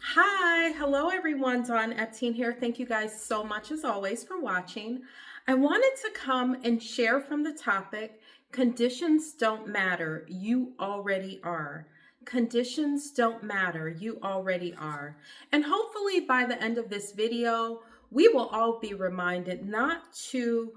Hi, hello everyone. Dawn Epting here. Thank you guys so much as always for watching. I wanted to come and share from the topic, conditions don't matter, you already are. Conditions don't matter, you already are. And hopefully by the end of this video, we will all be reminded not to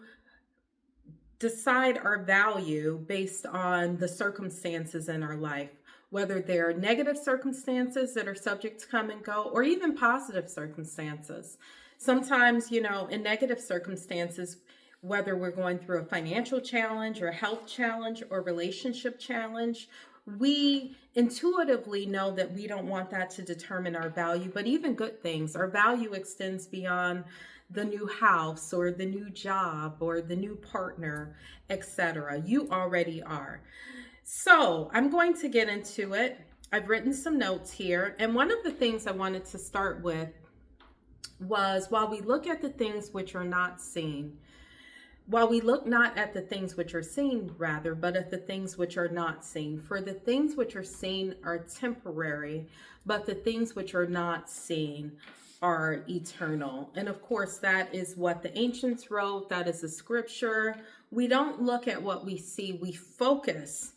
decide our value based on the circumstances in our life, whether they're negative circumstances that are subject to come and go, or even positive circumstances. Sometimes, in negative circumstances, whether we're going through a financial challenge or a health challenge or relationship challenge, we intuitively know that we don't want that to determine our value, but even good things. Our value extends beyond the new house or the new job or the new partner, etc. You already are. So I'm going to get into it. I've written some notes here. And one of the things I wanted to start with was while we look at the things which are not seen, while we look not at the things which are seen, rather, but at the things which are not seen. For the things which are seen are temporary, but the things which are not seen are eternal. And of course, that is what the ancients wrote. That is the scripture. We don't look at what we see. We focus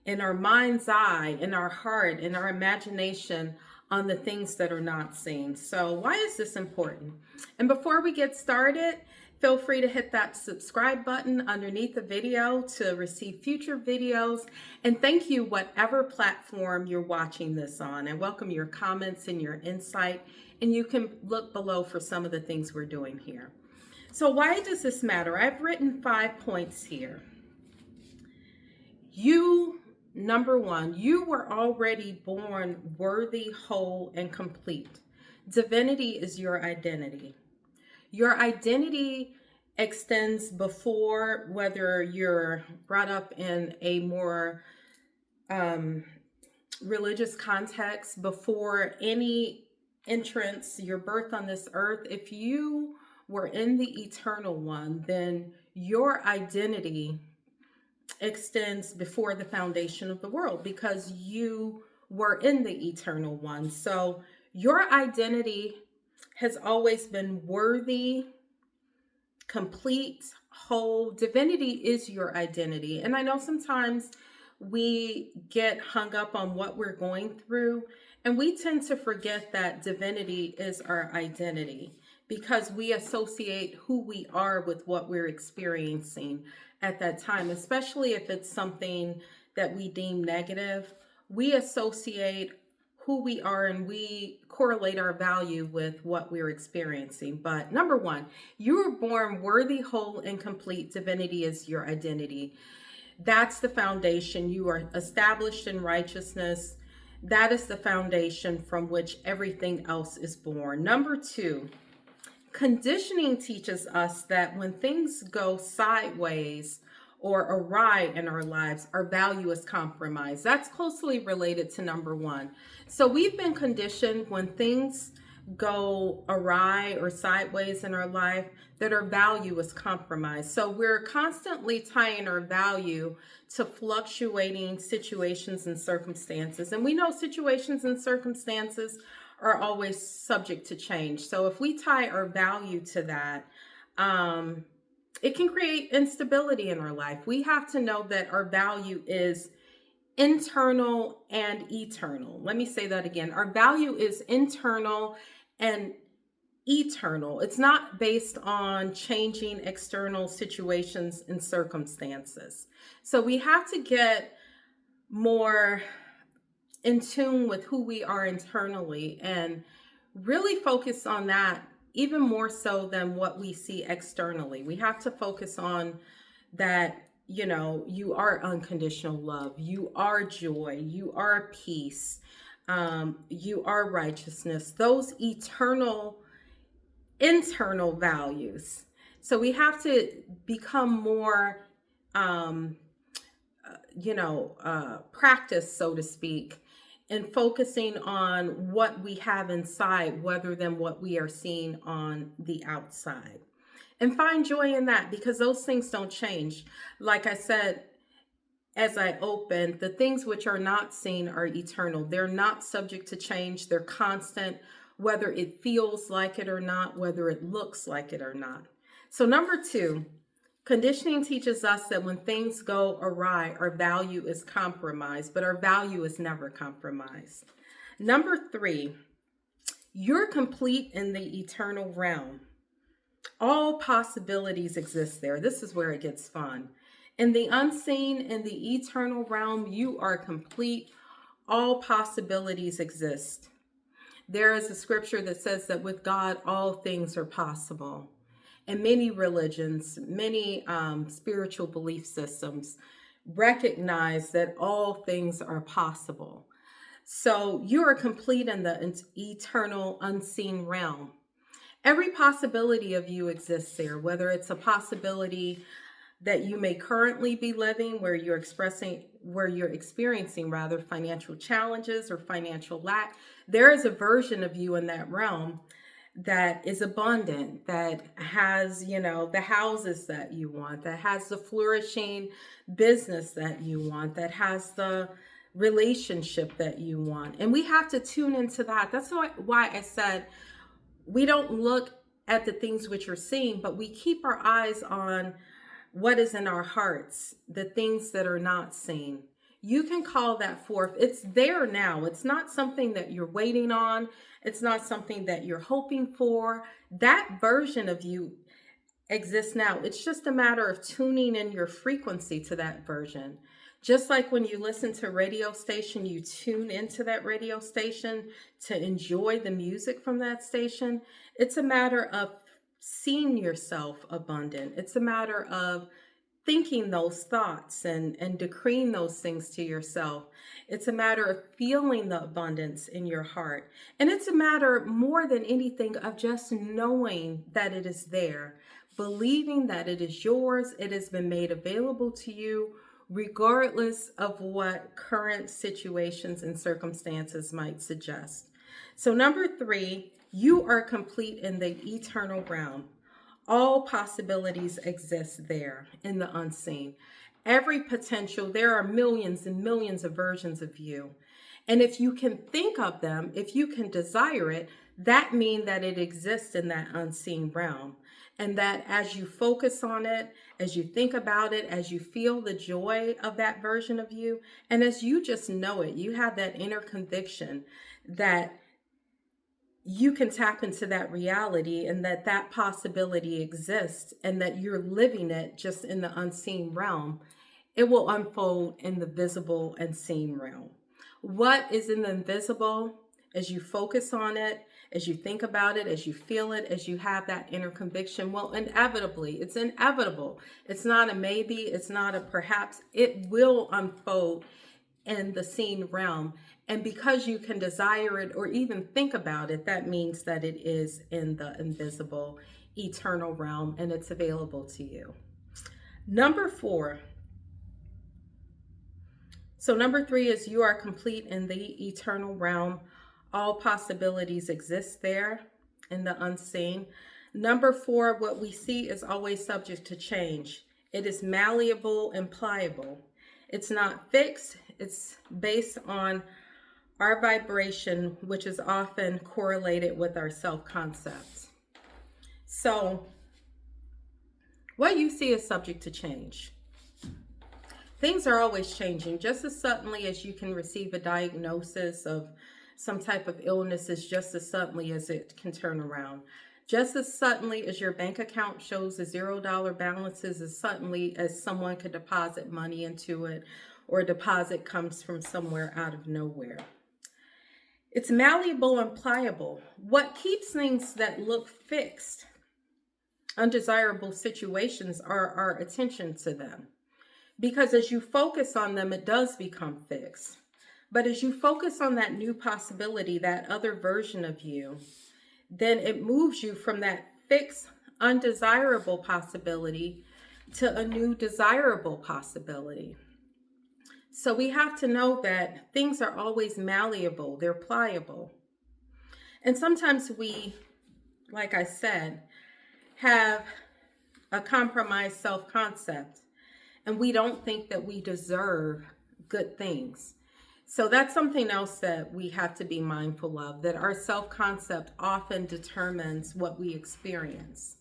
in our mind's eye, in our heart, in our imagination on the things that are not seen. So why is this important? And before we get started, feel free to hit that subscribe button underneath the video to receive future videos. And thank you, whatever platform you're watching this on. I welcome your comments and your insight. And you can look below for some of the things we're doing here. So why does this matter? I've written 5 points here. Number one, you were already born worthy, whole, and complete. Divinity is your identity. Your identity extends before whether you're brought up in a more religious context, before any entrance, your birth on this earth. If you were in the eternal one, then your identity extends before the foundation of the world because you were in the eternal one. So your identity has always been worthy, complete, whole. Divinity is your identity. And I know sometimes we get hung up on what we're going through, and we tend to forget that divinity is our identity because we associate who we are with what we're experiencing at that time, especially if it's something that we deem negative. We associate who we are and we correlate our value with what we're experiencing. But number one, you were born worthy, whole, and complete. Divinity is your identity. That's the foundation. You are established in righteousness. That is the foundation from which everything else is born. Number two, conditioning teaches us that when things go sideways or awry in our lives, our value is compromised. That's closely related to number one. So we've been conditioned when things go awry or sideways in our life that our value is compromised. So we're constantly tying our value to fluctuating situations and circumstances. And we know situations and circumstances are always subject to change. So if we tie our value to that, it can create instability in our life. We have to know that our value is internal and eternal. Let me say that again. Our value is internal and eternal. It's not based on changing external situations and circumstances. So we have to get more in tune with who we are internally and really focus on that even more so than what we see externally. We have to focus on that, you are unconditional love, you are joy, you are peace, you are righteousness, those internal values. So we have to become more, practice, so to speak, and focusing on what we have inside rather than what we are seeing on the outside. And find joy in that because those things don't change. Like I said, as I open, the things which are not seen are eternal. They're not subject to change. They're constant, whether it feels like it or not, whether it looks like it or not. So, number two, conditioning teaches us that when things go awry, our value is compromised, but our value is never compromised. Number three, you're complete in the eternal realm. All possibilities exist there. This is where it gets fun. In the unseen, in the eternal realm, you are complete. All possibilities exist. There is a scripture that says that with God, all things are possible. And many religions, many spiritual belief systems recognize that all things are possible. So you are complete in the eternal, unseen realm. Every possibility of you exists there, whether it's a possibility that you may currently be living where you're experiencing rather financial challenges or financial lack. There is a version of you in that realm that is abundant, that has, the houses that you want, that has the flourishing business that you want, that has the relationship that you want. And we have to tune into that. That's why I said we don't look at the things which are seen, but we keep our eyes on what is in our hearts, the things that are not seen. You can call that forth. It's there now. It's not something that you're waiting on. It's not something that you're hoping for. That version of you exists now. It's just a matter of tuning in your frequency to that version. Just like when you listen to a radio station, you tune into that radio station to enjoy the music from that station. It's a matter of seeing yourself abundant. It's a matter of thinking those thoughts and decreeing those things to yourself. It's a matter of feeling the abundance in your heart. And it's a matter more than anything of just knowing that it is there, believing that it is yours. It has been made available to you, regardless of what current situations and circumstances might suggest. So number three, you are complete in the eternal realm. All possibilities exist there in the unseen. Every potential, there are millions and millions of versions of you. And if you can think of them, if you can desire it, that means that it exists in that unseen realm. And that as you focus on it, as you think about it, as you feel the joy of that version of you, and as you just know it, you have that inner conviction that you can tap into that reality and that possibility exists and that you're living it just in the unseen realm. It will unfold in the visible and seen realm. What is in the invisible, as you focus on it, as you think about it, as you feel it, as you have that inner conviction, well, inevitably, it's inevitable. It's not a maybe, it's not a perhaps. It will unfold in the seen realm. And because you can desire it or even think about it, that means that it is in the invisible, eternal realm, and it's available to you. Number four. So number three is you are complete in the eternal realm. All possibilities exist there in the unseen. Number four, what we see is always subject to change. It is malleable and pliable. It's not fixed. It's based on our vibration, which is often correlated with our self-concept. So what you see is subject to change. Things are always changing. Just as suddenly as you can receive a diagnosis of some type of illness, is just as suddenly as it can turn around. Just as suddenly as your bank account shows a $0 balance, is as suddenly as someone could deposit money into it, or a deposit comes from somewhere out of nowhere. It's malleable and pliable. What keeps things that look fixed, undesirable situations, are our attention to them. Because as you focus on them, it does become fixed. But as you focus on that new possibility, that other version of you, then it moves you from that fixed, undesirable possibility to a new desirable possibility. So we have to know that things are always malleable, they're pliable. And sometimes we, like I said, have a compromised self-concept. and we don't think that we deserve good things. So that's something else that we have to be mindful of, that our self-concept often determines what we experience.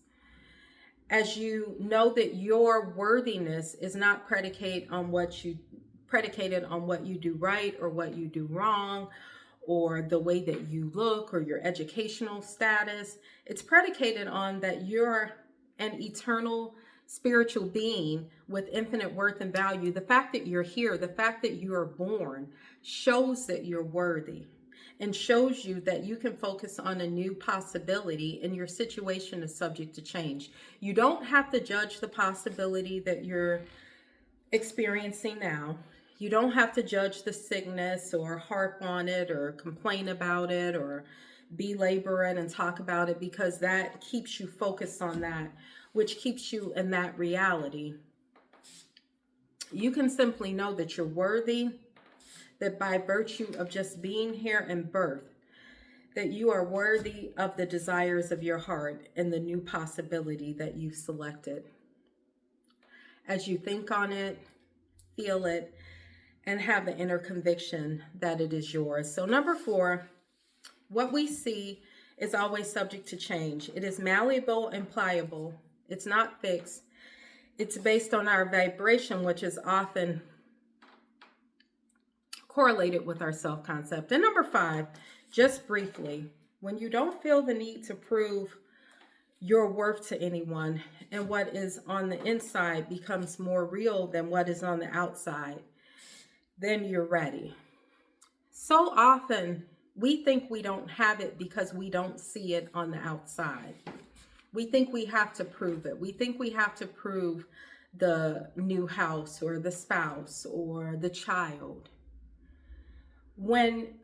As you know that your worthiness is not predicated on what you do right or what you do wrong, or the way that you look or your educational status. It's predicated on that you're an eternal spiritual being with infinite worth and value. The fact that you're here, the fact that you are born, shows that you're worthy and shows you that you can focus on a new possibility, and your situation is subject to change. You don't have to judge the possibility that you're experiencing now. You don't have to judge the sickness or harp on it or complain about it or belabor it and talk about it, because that keeps you focused on that, which keeps you in that reality. You can simply know that you're worthy, that by virtue of just being here and birth, that you are worthy of the desires of your heart and the new possibility that you've selected. As you think on it, feel it, and have the inner conviction that it is yours. So number 4, what we see is always subject to change. It is malleable and pliable. It's not fixed. It's based on our vibration, which is often correlated with our self-concept. And number 5, just briefly, when you don't feel the need to prove your worth to anyone, and what is on the inside becomes more real than what is on the outside, then you're ready. So often we think we don't have it because we don't see it on the outside. We think we have to prove it. We think we have to prove the new house or the spouse or the child. When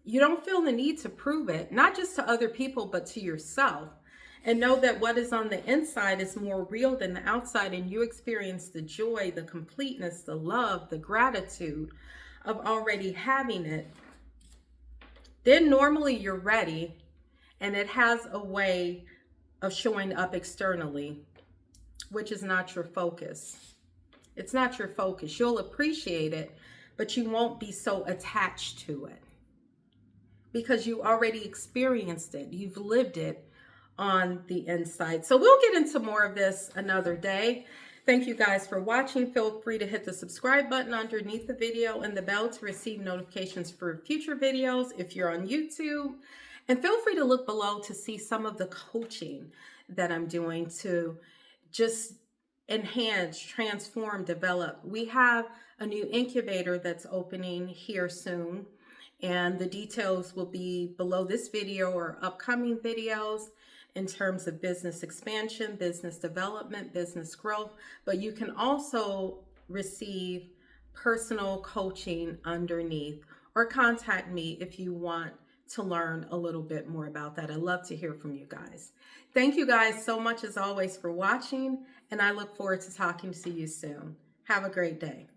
you don't feel the need to prove it, not just to other people, but to yourself, and know that what is on the inside is more real than the outside, and you experience the joy, the completeness, the love, the gratitude of already having it, then normally you're ready, and it has a way of showing up externally, which is not your focus. It's not your focus. You'll appreciate it, but you won't be so attached to it because you already experienced it. You've lived it on the inside. So we'll get into more of this another day. Thank you guys for watching. Feel free to hit the subscribe button underneath the video and the bell to receive notifications for future videos if you're on YouTube. And feel free to look below to see some of the coaching that I'm doing to just enhance, transform, develop. We have a new incubator that's opening here soon, and the details will be below this video or upcoming videos in terms of business expansion, business development, business growth. But you can also receive personal coaching underneath, or contact me if you want to learn a little bit more about that. I'd love to hear from you guys. Thank you guys so much as always for watching, and I look forward to talking to you soon. Have a great day.